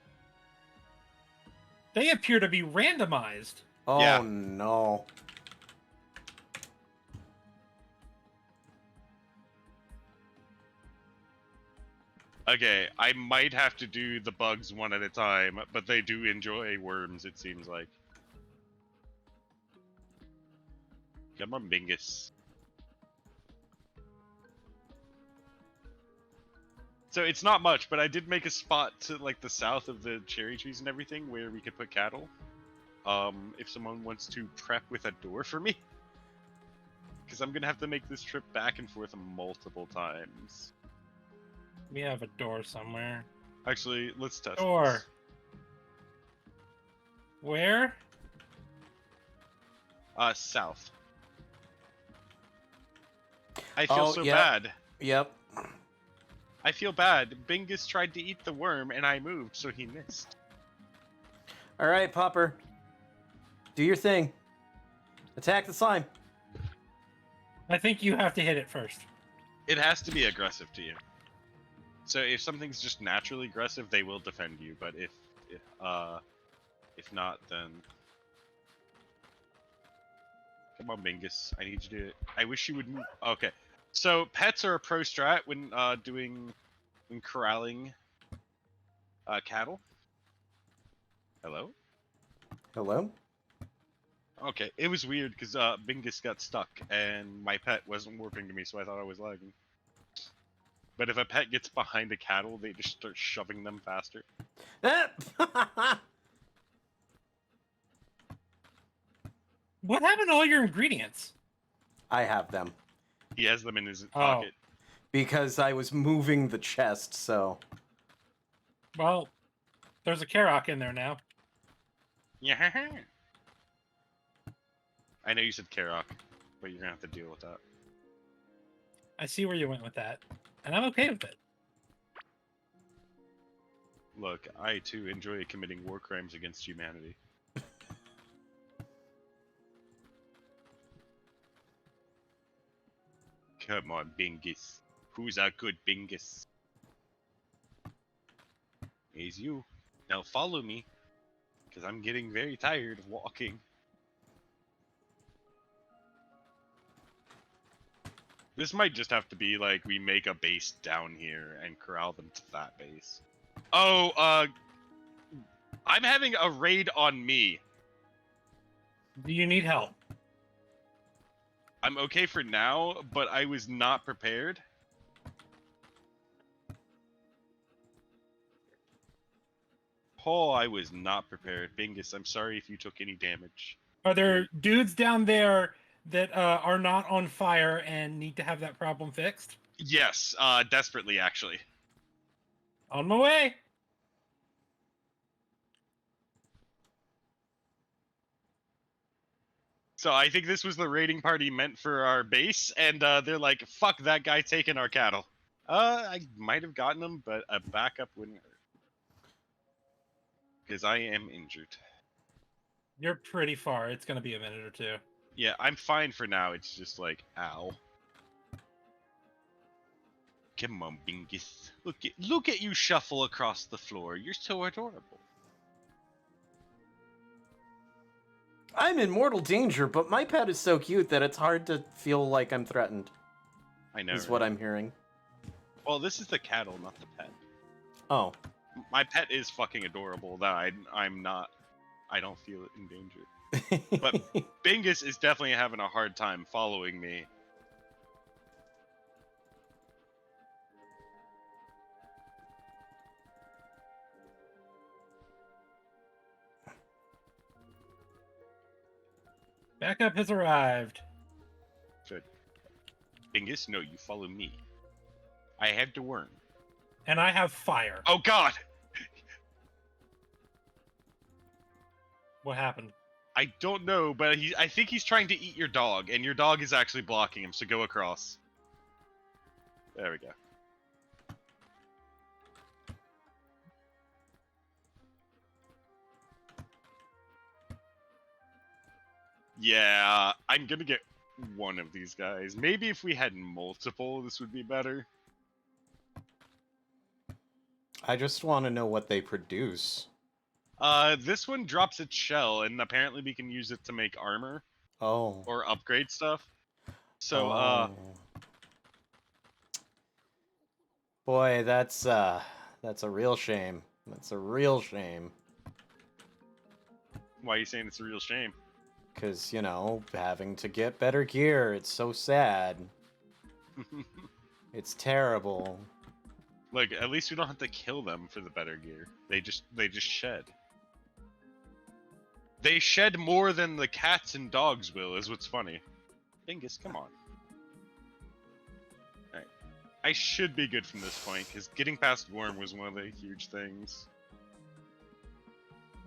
B: They appear to be randomized.
A: Oh
C: Yeah.
A: no.
C: Okay, I might have to do the bugs one at a time, but they do enjoy worms, it seems like. Come on, Bingus. So it's not much, but I did make a spot to like the south of the cherry trees and everything where we could put cattle. If someone wants to prep with a door for me. Because I'm gonna have to make this trip back and forth multiple times.
B: We have a door somewhere.
C: Actually, let's test
B: Door.
C: this.
B: Where?
C: South. I feel
A: Oh,
C: so
A: yep.
C: bad.
A: Yep.
C: I feel bad. Bingus tried to eat the worm and I moved, so he missed.
A: Alright, Popper. Do your thing. Attack the slime.
B: I think you have to hit it first.
C: It has to be aggressive to you. So if something's just naturally aggressive, they will defend you. But if not, then come on, Bingus. I need you to. I wish you would move. Okay. So pets are a pro strat when corralling cattle. Hello.
A: Hello?
C: Okay, it was weird because Bingus got stuck and my pet wasn't warping to me, so I thought I was lagging. But if a pet gets behind a cattle, they just start shoving them faster.
B: What happened to all your ingredients?
A: I have them.
C: He has them in his pocket.
A: Because I was moving the chest, so...
B: Well, there's a Karok in there now.
C: Yeah. I know you said Karok, but you're gonna have to deal with that.
B: I see where you went with that, and I'm okay with it.
C: Look, I too enjoy committing war crimes against humanity. Come on, Bingus. Who's our good Bingus? It's you. Now follow me, because I'm getting very tired of walking. This might just have to be like we make a base down here and corral them to that base. Oh, I'm having a raid on me.
B: Do you need help?
C: I'm okay for now, but I was not prepared. Oh, I was not prepared. Bingus, I'm sorry if you took any damage.
B: Are there dudes down there that are not on fire and need to have that problem fixed?
C: Yes, desperately, actually.
B: On my way.
C: So I think this was the raiding party meant for our base, and they're like, fuck that guy taking our cattle. I might have gotten him, but a backup wouldn't hurt. Because I am injured.
B: You're pretty far. It's gonna be a minute or two.
C: Yeah, I'm fine for now. It's just like, ow. Come on, Bingus. Look at you shuffle across the floor. You're so adorable.
A: I'm in mortal danger, but my pet is so cute that it's hard to feel like I'm threatened.
C: I know.
A: Is
C: right?
A: what I'm hearing.
C: Well, this is the cattle, not the pet.
A: Oh.
C: My pet is fucking adorable. That I'm not. I don't feel in danger. But Bingus is definitely having a hard time following me.
B: Backup has arrived.
C: Good. Bingus, no, you follow me. I have the worm.
B: And I have fire.
C: Oh God!
B: What happened?
C: I don't know, but I think he's trying to eat your dog, and your dog is actually blocking him, so go across. There we go. Yeah, I'm gonna get one of these guys. Maybe if we had multiple, this would be better.
A: I just want to know what they produce.
C: This one drops its shell, and apparently we can use it to make armor
A: Oh.
C: or upgrade stuff. So,
A: Oh. Boy, that's a real shame. That's a real shame.
C: why are you saying it's a real shame?
A: Because, you know, having to get better gear, it's so sad. It's terrible.
C: Look, at least we don't have to kill them for the better gear. They just shed. They shed more than the cats and dogs will, is what's funny. Bingus, come on. Alright. I should be good from this point, because getting past Worm was one of the huge things.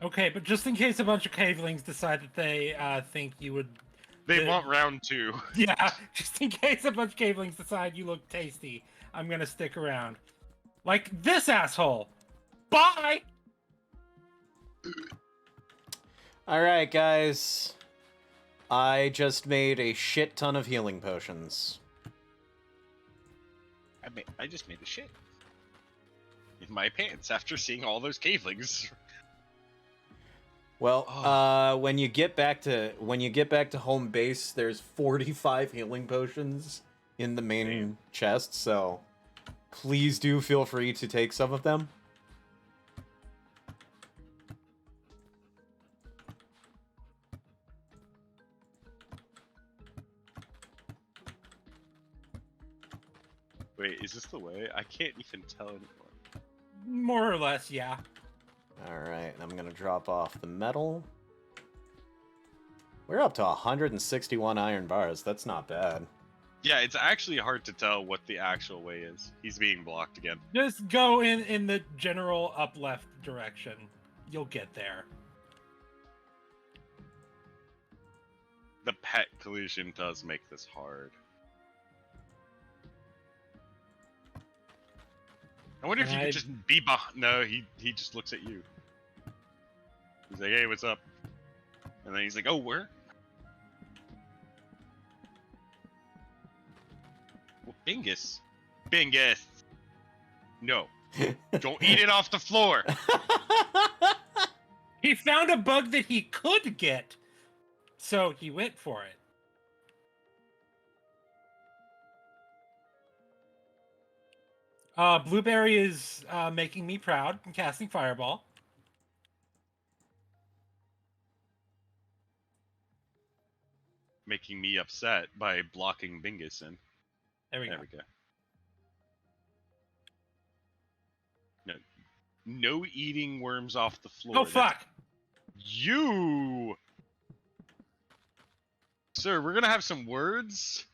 B: Okay, but just in case a bunch of cavelings decide that they think you would...
C: They want round 2.
B: Yeah, just in case a bunch of cavelings decide you look tasty, I'm gonna stick around. Like this asshole! Bye!
A: Alright, guys. I just made a shit ton of healing potions.
C: I just made a shit. In my pants after seeing all those cavelings.
A: Well, when you get back to home base, there's 45 healing potions in the main chest, so please do feel free to take some of them.
C: Wait, is this the way? I can't even tell anymore.
B: More or less, yeah.
A: Alright, I'm gonna drop off the metal. We're up to 161 iron bars. That's not bad.
C: Yeah, it's actually hard to tell what the actual way is. He's being blocked again.
B: Just go in the general up left direction. You'll get there.
C: The pet collision does make this hard. I wonder if you could just be behind. No, he just looks at you. He's like, hey, what's up? And then he's like, oh, where? Well, Bingus. Bingus. No. Don't eat it off the floor.
B: He found a bug that he could get, so he went for it. Blueberry is making me proud and casting Fireball.
C: making me upset by blocking Bingus in.
B: There we
C: There
B: go.
C: we go. No, no eating worms off the floor.
B: Oh,
C: That's
B: fuck!
C: you! Sir, we're gonna have some words.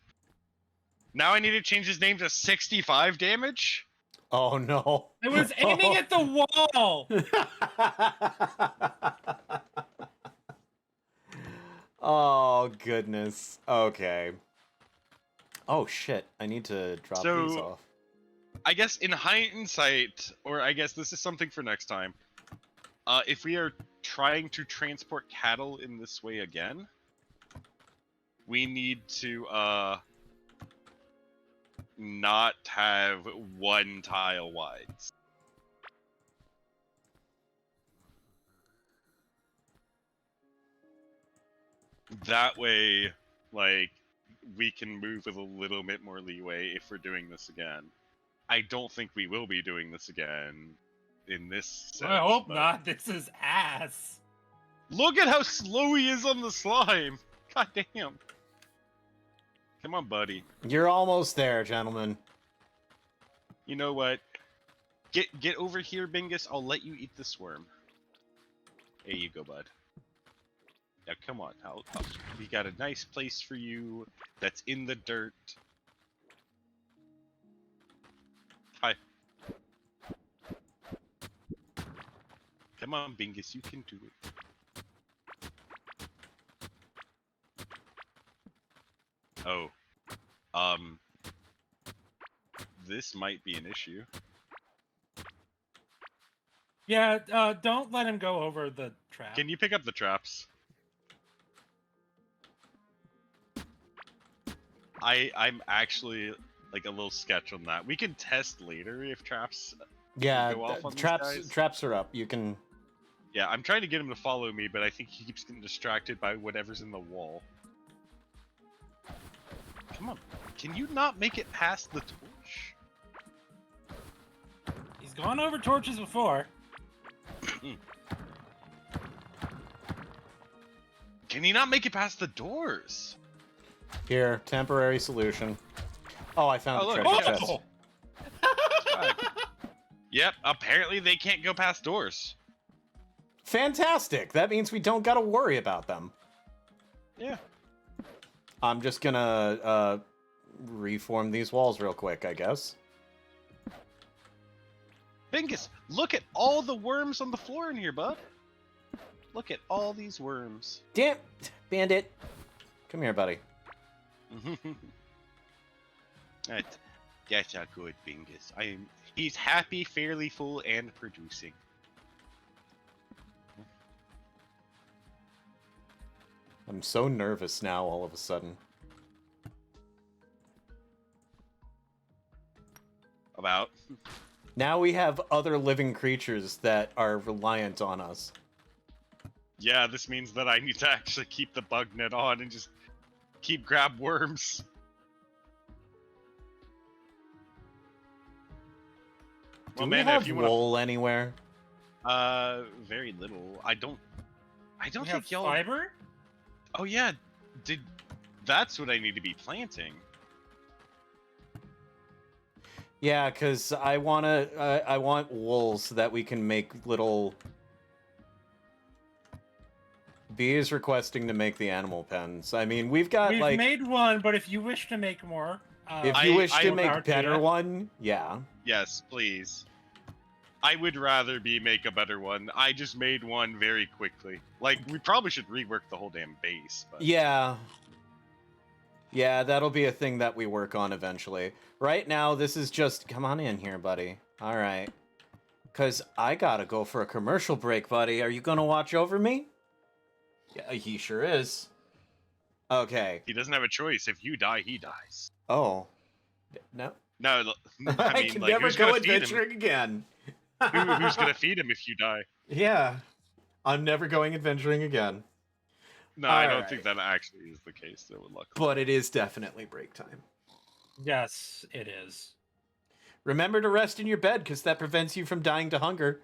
C: Now I need to change his name to 65 damage?
A: Oh no.
B: I was aiming at the wall!
A: Oh goodness. Okay. Oh shit. I need to drop these
C: So-
A: off.
C: I guess in hindsight, or I guess this is something for next time, if we are trying to transport cattle in this way again, we need to not have one tile wides. That way, like, we can move with a little bit more leeway if we're doing this again. I don't think we will be doing this again in this sense.
B: I hope
C: but-
B: not. This is ass.
C: Look at how slow he is on the slime! God damn. Come on, buddy.
A: You're almost there, gentlemen.
C: You know what? Get over here, Bingus. I'll let you eat this worm. There you go, bud. Now, come on. We got a nice place for you that's in the dirt. Hi. Come on, Bingus. You can do it. Oh. This might be an issue.
B: Yeah, don't let him go over the trap.
C: Can you pick up the traps? I'm actually like a little sketch on that. We can test later if traps.
A: Yeah,
C: go off on these
A: traps
C: guys?
A: traps are up. You can.
C: Yeah, I'm trying to get him to follow me, but I think he keeps getting distracted by whatever's in the wall. Come on, can you not make it past the torch?
B: He's gone over torches before.
C: Can he not make it past the doors?
A: Here, temporary solution. Oh, I found
C: Oh,
A: the
C: look,
A: treasure
C: yeah.
A: chest.
C: Yep, apparently they can't go past doors.
A: Fantastic. That means we don't gotta worry about them.
C: Yeah.
A: I'm just gonna reform these walls real quick, I guess.
C: Bingus, look at all the worms on the floor in here, bud. Look at all these worms.
A: Damn, Bandit. Come here, buddy.
C: That's a good Bingus. He's happy, fairly full, and producing.
A: I'm so nervous now all of a sudden.
C: About.
A: Now we have other living creatures that are reliant on us.
C: Yeah, this means that I need to actually keep the bug net on and just keep grab worms.
A: Do
C: Well,
A: we
C: man,
A: have
C: if you want
A: wool anywhere?
C: very little. I don't
B: We have
C: think y'all.
B: fiber?
C: Oh yeah, that's what I need to be planting.
A: Yeah, because I want wool so that we can make little... B is requesting to make the animal pens. I mean, we've got,
B: We've
A: like...
B: made one, but if you wish to make more...
A: if you wish to
C: I-
A: make
B: Power to
A: better
B: you.
A: one, yeah.
C: Yes, please. I would rather make a better one. I just made one very quickly. Like, we probably should rework the whole damn base. But...
A: Yeah. Yeah, that'll be a thing that we work on eventually. Right now, this is just... Come on in here, buddy. Alright. Because I gotta go for a commercial break, buddy. Are you gonna watch over me? Yeah, he sure is. Okay.
C: He doesn't have a choice. If you die, he dies.
A: Oh. No.
C: No,
A: I,
C: I mean,
A: can
C: like,
A: never
C: who's
A: go
C: gonna feed him?
A: adventuring again.
C: Who's gonna feed him if you die?
A: Yeah. I'm never going adventuring again.
C: No, I don't
A: Alright.
C: think that actually is the case. Though, luckily.
A: But it is definitely break time.
B: Yes, it is.
A: Remember to rest in your bed, because that prevents you from dying to hunger.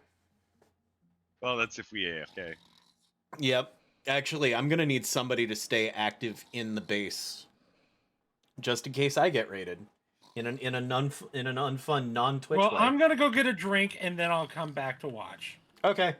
C: Well, that's if we AFK.
A: Yep. Actually, I'm gonna need somebody to stay active in the base, just in case I get raided in an unfun non-Twitch
B: Well,
A: way.
B: I'm gonna go get a drink and then I'll come back to watch.
A: Okay.